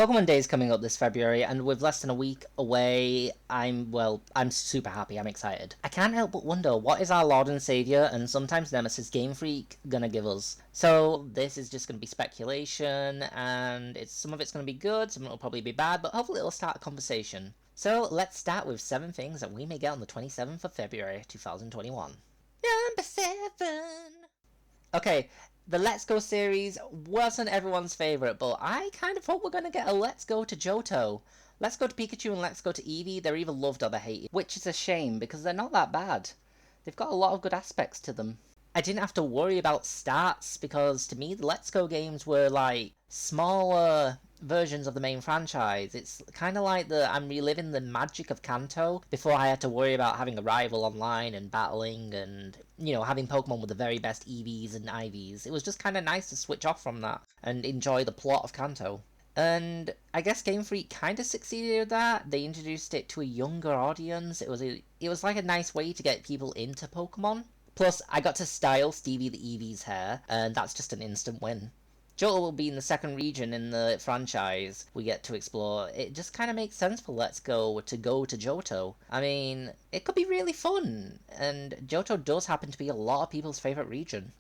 Pokemon Day is coming up this February, and with less than a week away, I'm super happy, I'm excited. I can't help but wonder, what is our Lord and Saviour, and sometimes Nemesis Game Freak, gonna give us? So, this is just gonna be speculation, and some of it's gonna be good, some of it'll probably be bad, but hopefully it'll start a conversation. So, let's start with 7 things that we may get on the 27th of February, 2021. Number 7! Okay, the Let's Go series wasn't everyone's favourite, but I kind of hope we're going to get a Let's Go to Johto. Let's Go to Pikachu and Let's Go to Eevee, they're either loved or they're hated, which is a shame because they're not that bad. They've got a lot of good aspects to them. I didn't have to worry about stats because to me the Let's Go games were like smaller versions of the main franchise. It's kind of like I'm reliving the magic of Kanto before I had to worry about having a rival online and battling and, having Pokemon with the very best EVs and IVs. It was just kind of nice to switch off from that and enjoy the plot of Kanto. And I guess Game Freak kind of succeeded with that. They introduced it to a younger audience. It was like a nice way to get people into Pokemon. Plus, I got to style Stevie the Eevee's hair, and that's just an instant win. Johto will be in the second region in the franchise we get to explore. It just kind of makes sense for Let's Go to Johto. I mean, it could be really fun, and Johto does happen to be a lot of people's favourite region.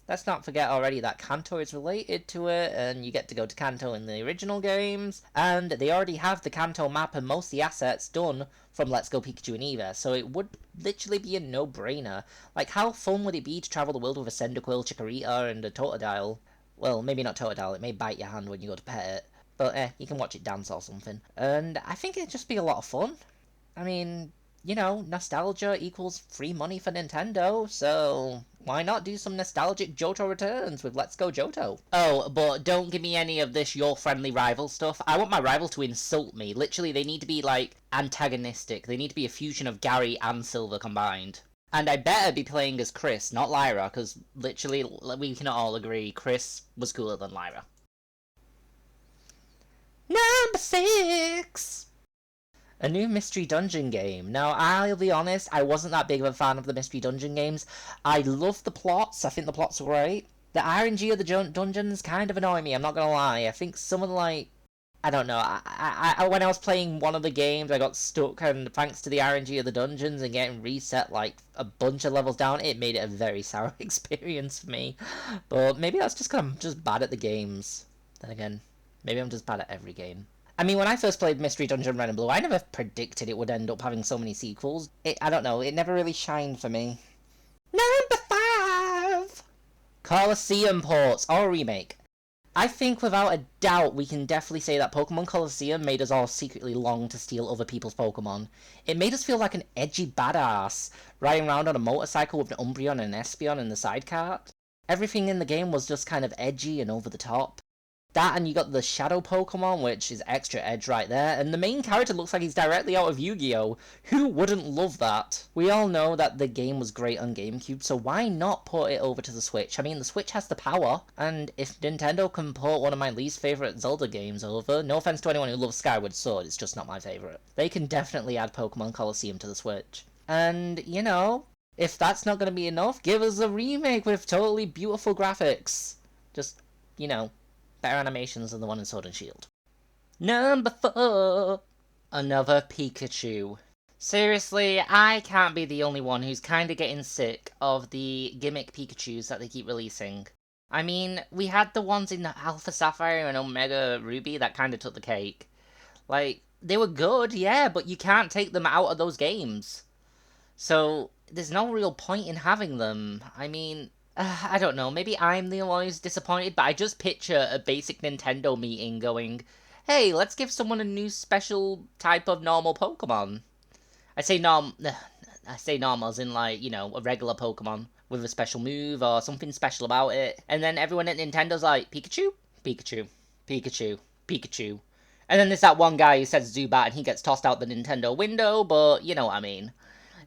Let's not forget already that Kanto is related to it, and you get to go to Kanto in the original games, and they already have the Kanto map and most of the assets done from Let's Go Pikachu and Eevee, so it would literally be a no-brainer. Like, how fun would it be to travel the world with a Cyndaquil, Chikorita, and a Totodile? Well, maybe not Totodile, it may bite your hand when you go to pet it, but you can watch it dance or something. And I think it'd just be a lot of fun. I mean, nostalgia equals free money for Nintendo, so why not do some nostalgic Johto returns with Let's Go Johto? Oh, but don't give me any of this your friendly rival stuff. I want my rival to insult me. Literally, they need to be, antagonistic. They need to be a fusion of Gary and Silver combined. And I better be playing as Chris, not Lyra, because literally, we can all agree, Chris was cooler than Lyra. Number 6! A new Mystery Dungeon game. Now, I'll be honest, I wasn't that big of a fan of the Mystery Dungeon games. I love the plots, I think the plots are great. The RNG of the dungeons kind of annoy me, I'm not gonna lie. I think some of the, I don't know, when I was playing one of the games, I got stuck, and thanks to the RNG of the dungeons and getting reset, a bunch of levels down, it made it a very sour experience for me. But maybe that's just because I'm just bad at the games. Then again, maybe I'm just bad at every game. I mean, when I first played Mystery Dungeon Red and Blue, I never predicted it would end up having so many sequels. I don't know, it never really shined for me. Number 5! Colosseum ports, or remake. I think without a doubt we can definitely say that Pokemon Colosseum made us all secretly long to steal other people's Pokemon. It made us feel like an edgy badass, riding around on a motorcycle with an Umbreon and an Espeon in the sidecart. Everything in the game was just kind of edgy and over the top. That, and you got the Shadow Pokemon, which is extra edge right there, and the main character looks like he's directly out of Yu-Gi-Oh! Who wouldn't love that? We all know that the game was great on GameCube, so why not port it over to the Switch? I mean, the Switch has the power, and if Nintendo can port one of my least favourite Zelda games over, no offense to anyone who loves Skyward Sword, it's just not my favourite, they can definitely add Pokemon Colosseum to the Switch. And, if that's not going to be enough, give us a remake with totally beautiful graphics. Just, better animations than the one in Sword and Shield. Number 4! Another Pikachu. Seriously, I can't be the only one who's kinda getting sick of the gimmick Pikachus that they keep releasing. I mean, we had the ones in Alpha Sapphire and Omega Ruby that kinda took the cake. They were good, yeah, but you can't take them out of those games. So, there's no real point in having them. I mean, I don't know, maybe I'm the one who's disappointed, but I just picture a basic Nintendo meeting going, hey, let's give someone a new special type of normal Pokemon. I say normal as in, a regular Pokemon with a special move or something special about it. And then everyone at Nintendo's like, Pikachu? Pikachu. Pikachu. Pikachu. And then there's that one guy who says Zubat and he gets tossed out the Nintendo window, but you know what I mean.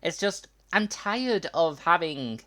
It's just, I'm tired of having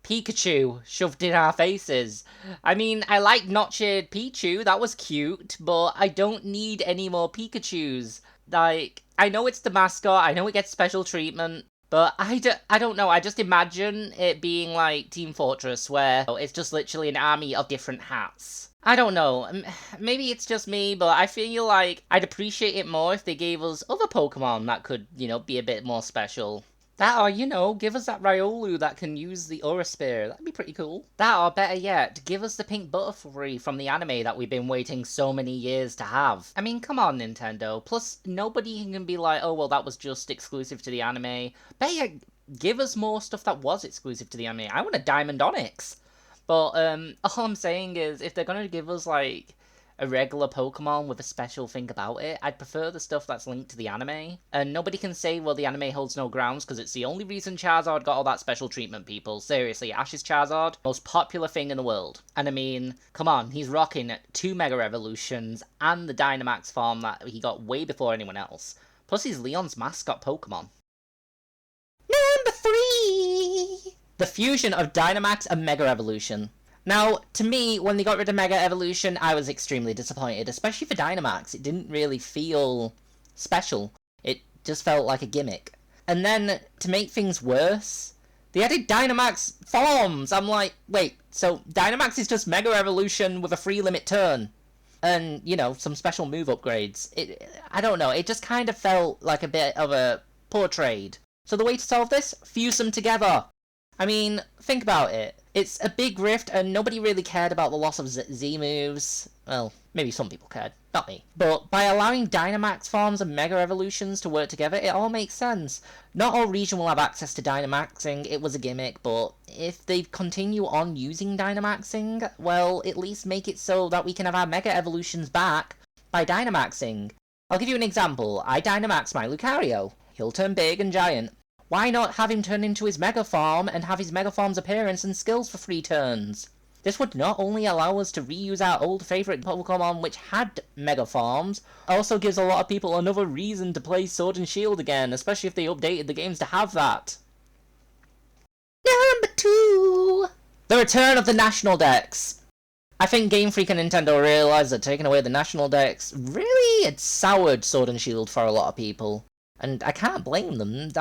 Pikachu shoved in our faces. I mean, I like Notched Pichu, that was cute, but I don't need any more Pikachus. I know it's the mascot, I know it gets special treatment, but I don't know, I just imagine it being like Team Fortress, where it's just literally an army of different hats. I don't know. Maybe it's just me, but I feel like I'd appreciate it more if they gave us other Pokemon that could, be a bit more special. That or, give us that Riolu that can use the Aura Spear. That'd be pretty cool. That or, better yet, give us the pink Butterfree from the anime that we've been waiting so many years to have. I mean, come on, Nintendo. Plus, nobody can be like, oh, well, that was just exclusive to the anime. Better yet, give us more stuff that was exclusive to the anime. I want a Diamond Onyx. But all I'm saying is, if they're gonna give us like a regular Pokemon with a special thing about it, I'd prefer the stuff that's linked to the anime. And nobody can say, well, the anime holds no grounds, because it's the only reason Charizard got all that special treatment, people. Seriously, Ash's Charizard, most popular thing in the world. And I mean, come on, he's rocking 2 Mega Evolutions and the Dynamax form that he got way before anyone else. Plus, he's Leon's mascot Pokemon. Number 3! The fusion of Dynamax and Mega Evolution. Now, to me, when they got rid of Mega Evolution, I was extremely disappointed, especially for Dynamax. It didn't really feel special. It just felt like a gimmick. And then, to make things worse, they added Dynamax forms! I'm like, wait, so Dynamax is just Mega Evolution with a free limit turn? And, some special move upgrades. I don't know, it just kind of felt like a bit of a poor trade. So the way to solve this? Fuse them together! I mean, think about it. It's a big rift, and nobody really cared about the loss of Z moves. Well, maybe some people cared, not me. But by allowing Dynamax forms and Mega Evolutions to work together, it all makes sense. Not all region will have access to Dynamaxing, it was a gimmick, but if they continue on using Dynamaxing, well, at least make it so that we can have our Mega Evolutions back by Dynamaxing. I'll give you an example. I Dynamax my Lucario. He'll turn big and giant. Why not have him turn into his Mega Form and have his Mega Form's appearance and skills for 3 turns? This would not only allow us to reuse our old favourite Pokemon which had Mega Forms, also gives a lot of people another reason to play Sword and Shield again, especially if they updated the games to have that. Number 2! The return of the National Dex. I think Game Freak and Nintendo realised that taking away the National Dex really had soured Sword and Shield for a lot of people. And I can't blame them,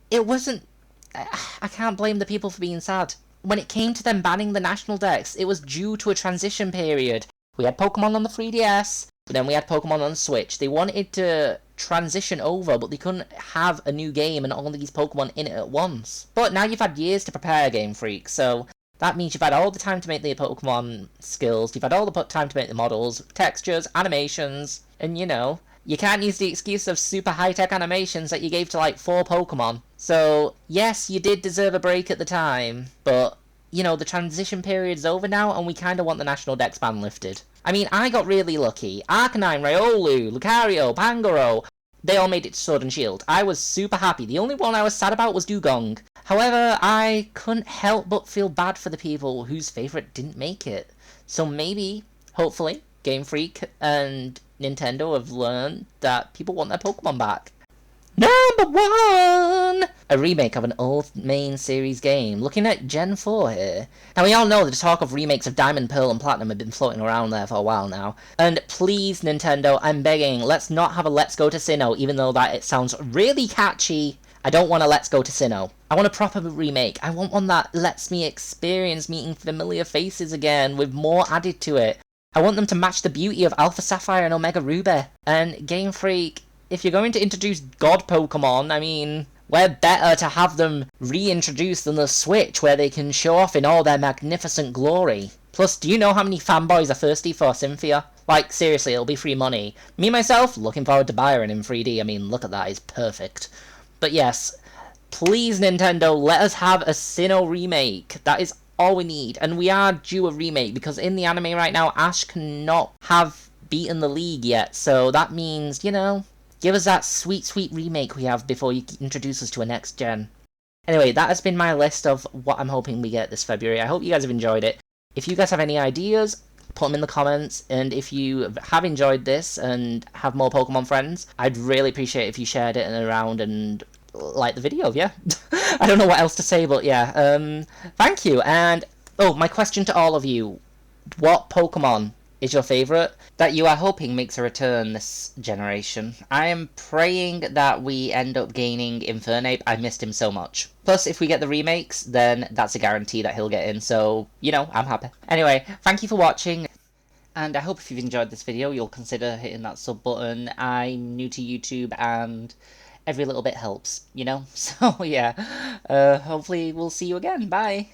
it wasn't... I can't blame the people for being sad. When it came to them banning the National Dex, it was due to a transition period. We had Pokemon on the 3DS, but then we had Pokemon on the Switch. They wanted to transition over, but they couldn't have a new game and all these Pokemon in it at once. But now you've had years to prepare, Game Freak, so that means you've had all the time to make the Pokemon skills, you've had all the time to make the models, textures, animations, and you can't use the excuse of super high-tech animations that you gave to like 4 Pokemon. So, yes, you did deserve a break at the time, but, the transition period's over now and we kinda want the National Dex ban lifted. I mean, I got really lucky. Arcanine, Riolu, Lucario, Pangoro, they all made it to Sword and Shield. I was super happy. The only one I was sad about was Dugong. However, I couldn't help but feel bad for the people whose favourite didn't make it. So maybe, hopefully, Game Freak and Nintendo have learned that people want their Pokemon back. Number 1! A remake of an old main series game. Looking at Gen 4 here. Now we all know the talk of remakes of Diamond, Pearl and Platinum have been floating around there for a while now. And please, Nintendo, I'm begging, let's not have a Let's Go to Sinnoh, even though that it sounds really catchy. I don't want a Let's Go to Sinnoh. I want a proper remake. I want one that lets me experience meeting familiar faces again, with more added to it. I want them to match the beauty of Alpha Sapphire and Omega Ruby. And Game Freak, if you're going to introduce God Pokemon, I mean, where better to have them reintroduced than the Switch, where they can show off in all their magnificent glory. Plus, do you know how many fanboys are thirsty for Cynthia? Like, seriously, it'll be free money. Me, myself, looking forward to Byron in 3D. I mean, look at that, it's perfect. But yes, please, Nintendo, let us have a Sinnoh remake. That is all we need. And we are due a remake, because in the anime right now, Ash cannot have beaten the league yet. So that means, give us that sweet, sweet remake we have before you introduce us to a next gen. Anyway, that has been my list of what I'm hoping we get this February. I hope you guys have enjoyed it. If you guys have any ideas, put them in the comments. And if you have enjoyed this and have more Pokemon friends, I'd really appreciate if you shared it around and like the video, yeah. I don't know what else to say, but yeah. Thank you. And, my question to all of you. What Pokemon is your favourite that you are hoping makes a return this generation? I am praying that we end up gaining Infernape. I missed him so much. Plus, if we get the remakes, then that's a guarantee that he'll get in, so, I'm happy. Anyway, thank you for watching. And I hope if you've enjoyed this video, you'll consider hitting that sub button. I'm new to YouTube, and every little bit helps, you know? So yeah, hopefully we'll see you again. Bye!